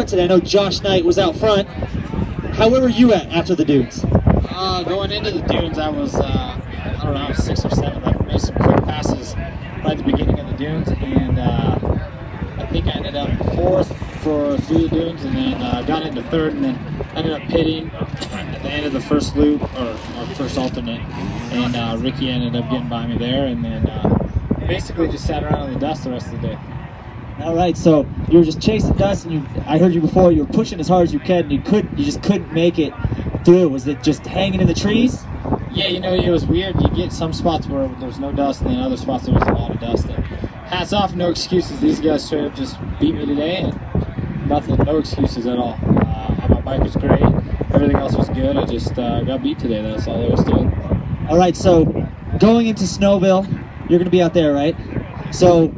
Today, I know Josh Knight was out front. How were you at after the dunes? Going into the dunes, I was, I don't know, 6 or 7. I made some quick passes right at the beginning of the dunes, and I think I ended up 4th through the dunes, and then got into 3rd, and then ended up pitting at the end of the first loop, or first alternate, and Ricky ended up getting by me there, and then basically just sat around in the dust the rest of the day. All right, so you were just chasing dust, and I heard you before, you were pushing as hard as you could, and you just couldn't make it through. Was it just hanging in the trees? Yeah, you know, it was weird. You get some spots where there's no dust, and then other spots there was a lot of dust. And hats off, no excuses. These guys straight up just beat me today, and nothing, no excuses at all. My bike was great. Everything else was good. I just got beat today. That's all there was to it. All right, so going into Snowville, you're going to be out there, right? So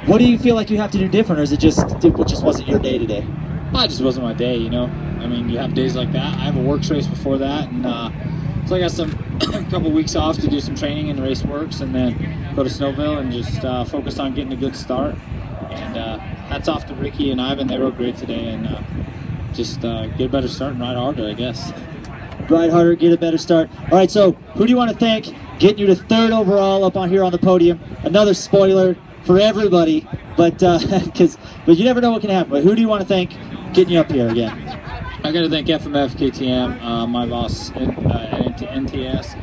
what do you feel like you have to do different, or is it just wasn't your day today? Well, it just wasn't my day, you know. I mean, you have days like that. I have a works race before that, and so I got some a couple weeks off to do some training and race works, and then go to Snowville and just focus on getting a good start. And hats off to Ricky and Ivan. They rode great today, and just get a better start and ride harder, I guess. Ride harder, get a better start. All right, so who do you want to thank getting you to 3rd overall up on here on the podium? Another spoiler for everybody, but you never know what can happen. But who do you want to thank getting you up here again? I got to thank FMF KTM, my boss at NTS,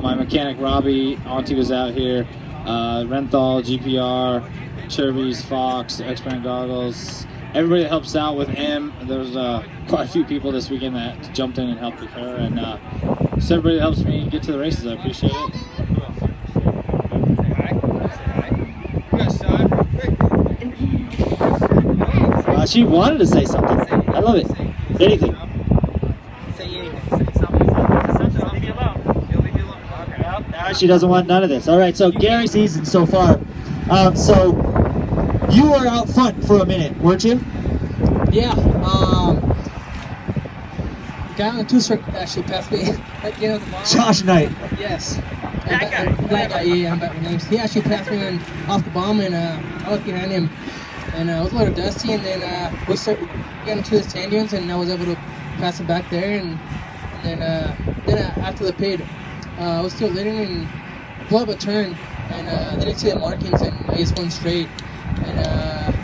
my mechanic Robbie, Auntie was out here, Renthal, GPR, Cherby's, Fox, X-Brand Goggles, everybody that helps out with M. There's quite a few people this weekend that jumped in and helped with her, and just everybody that helps me get to the races. I appreciate it. She wanted to say something. I love it. Anything. Say anything. Say something. I'll leave you alone. You'll leave you alone. Okay. Now she doesn't want none of this. All right, so Gary's season so far. So you were out front for a minute, weren't you? Yeah. Guy on the 2-stroke actually passed me at the end of the bomb. Josh Knight. Yes. That guy. Yeah, I'm back with names. He actually passed me off the bomb, and I was behind him. And it was a little dusty, and then we got into the sand dunes, and I was able to pass him back there. And then after the pit, I was still leading and blew up a turn, and I didn't see the markings, and I just went straight. And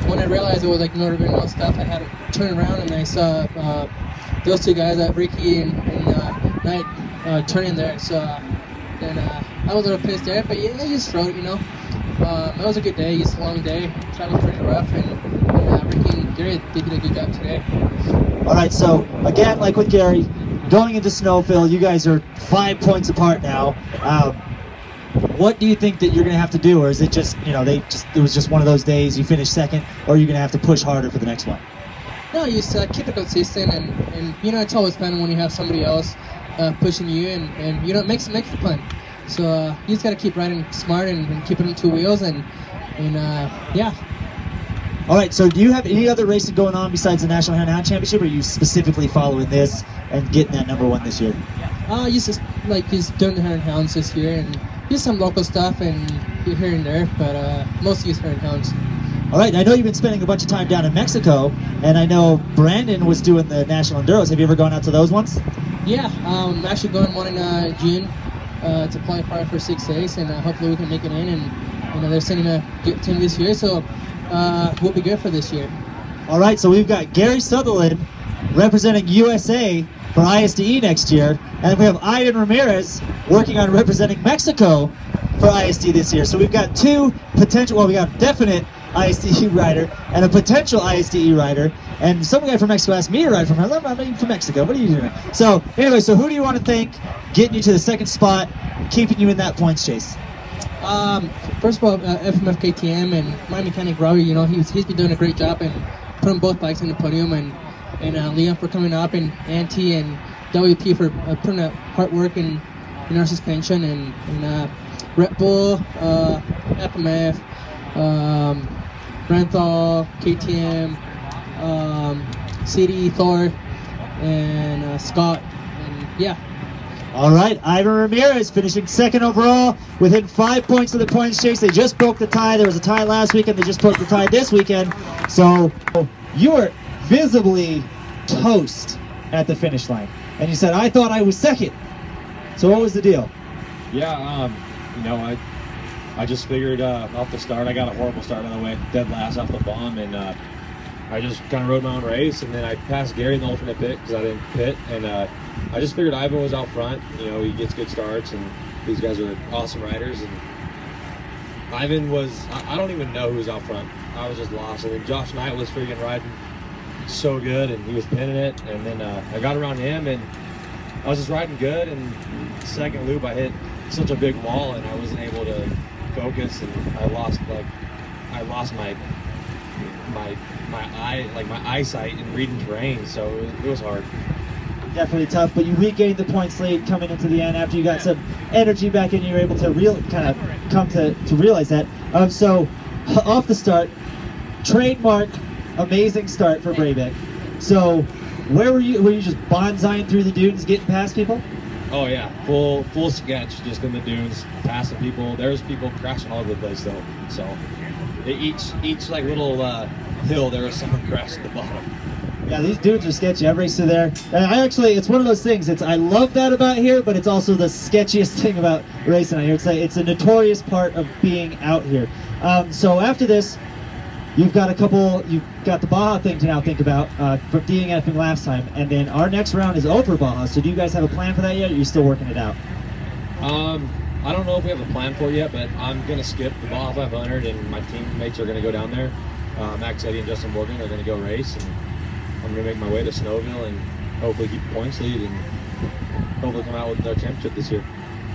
when I realized it was like motor and all stuff, I had to turn around, and I saw those two guys, Ricky and Knight, turning there. So then I was a little pissed there, but yeah, I just rode, you know. It was a good day. It's a long day. Travel's pretty rough, and Ricky and Gary did a good job today. All right, so again, like with Gary, going into Snowville, you guys are 5 points apart now. What do you think that you're going to have to do, or is it just, you know, it was just one of those days, you finished 2nd, or are you going to have to push harder for the next one? No, you just keep it consistent, and you know, it's always fun when you have somebody else pushing you, and you know, it makes the fun. So you just got to keep riding smart and keep it on 2 wheels, and yeah. All right, so do you have any other racing going on besides the National Hound Championship, or are you specifically following this and getting that #1 this year? Just doing the Hounds this year, and just some local stuff and here and there, but mostly just Hounds. All right, I know you've been spending a bunch of time down in Mexico, and I know Brandon was doing the National Enduros. Have you ever gone out to those ones? Yeah, I'm actually going one in June. To qualify for 6 days, and hopefully we can make it in, and you know, they're sending a good team this year, so we'll be good for this year. All right, so we've got Gary Sutherland representing USA for ISDE next year, and we have Ivan Ramirez working on representing Mexico for ISD this year. So we've got two potential, well, we got a definite ISDE rider and a potential ISDE rider. And some guy from Mexico asked me to ride from her. I'm not even from Mexico. What are you doing? So anyway, so who do you want to thank getting you to the 2nd spot, keeping you in that points chase? First of all, FMF KTM and my mechanic Robbie. You know, he's been doing a great job and putting both bikes in the podium, and Leon for coming up, and Auntie and WP for putting up hard work in our suspension, and Red Bull, FMF, Renthal, KTM, CD, Thor, and Scott, and yeah. All right, Ivan Ramirez finishing second overall within 5 points of the points chase. They just broke the tie. There was a tie last weekend. They just broke the tie this weekend. So you were visibly toast at the finish line. And you said, I thought I was second. So what was the deal? Yeah, you know, I just figured off the start, I got a horrible start on the way, dead last off the bomb, and I just kind of rode my own race, and then I passed Gary in the alternate pit because I didn't pit, and I just figured Ivan was out front. You know, he gets good starts, and these guys are awesome riders, and Ivan was, I don't even know who was out front. I was just lost, and then Josh Knight was freaking riding so good, and he was pinning it, and then I got around him, and I was just riding good, and second loop I hit such a big wall, and I wasn't able to focus, and I lost my eyesight in reading terrain, so it was hard. Definitely tough, but you regained the points lead coming into the end after you got some energy back in. You were able to kind of come to realize that. So off the start, trademark amazing start for Breivik. So where were you? Were you just bonsaiing through the dunes, getting past people? Oh yeah, full sketch, just in the dunes, passing people. There's people crashing all over the place though. So each like little hill, there was someone crashing at the bottom. Yeah, these dudes are sketchy. I've raced through there. And it's one of those things. I love that about here, but it's also the sketchiest thing about racing out here. It's a notorious part of being out here. So after this, you've got the Baja thing to now think about from DNFing last time, and then our next round is over Baja. So do you guys have a plan for that yet, or are you still working it out? I don't know if we have a plan for it yet, but I'm going to skip the Baja 500, and my teammates are going to go down there. Max Eddy and Justin Morgan are going to go race, and I'm going to make my way to Snowville and hopefully keep the points lead and hopefully come out with our championship this year.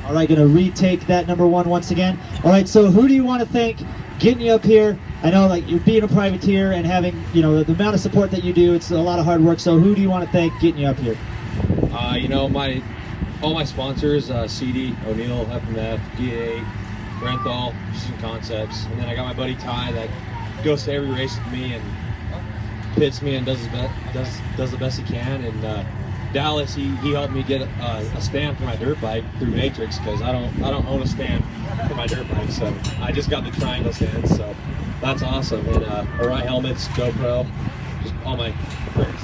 All right, going to retake that number one once again. All right, so who do you want to thank getting you up here? I know, like, you're being a privateer and having, you know, the amount of support that you do, it's a lot of hard work. So who do you want to thank getting you up here? You know, all my sponsors, CD, O'Neill, FMF, DA, Renthal, Precision Concepts, and then I got my buddy Ty that goes to every race with me and pits me and does the best he can. And Dallas, he helped me get a stand for my dirt bike through Matrix because I don't own a stand for my dirt bike, so I just got the triangle stand, so that's awesome. And Arai helmets, GoPro, just all my friends.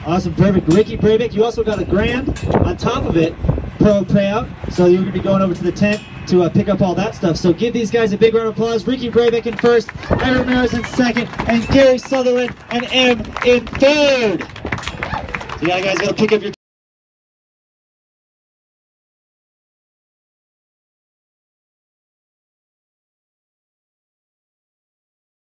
Awesome, perfect. Ricky Breivik, you also got a grand on top of it, pro payout. So you're going to be going over to the tent to pick up all that stuff. So give these guys a big round of applause. Ricky Breivik in first, Hare Ramirez in second, and Gary Sutherland and M in third. So you guys got to pick up your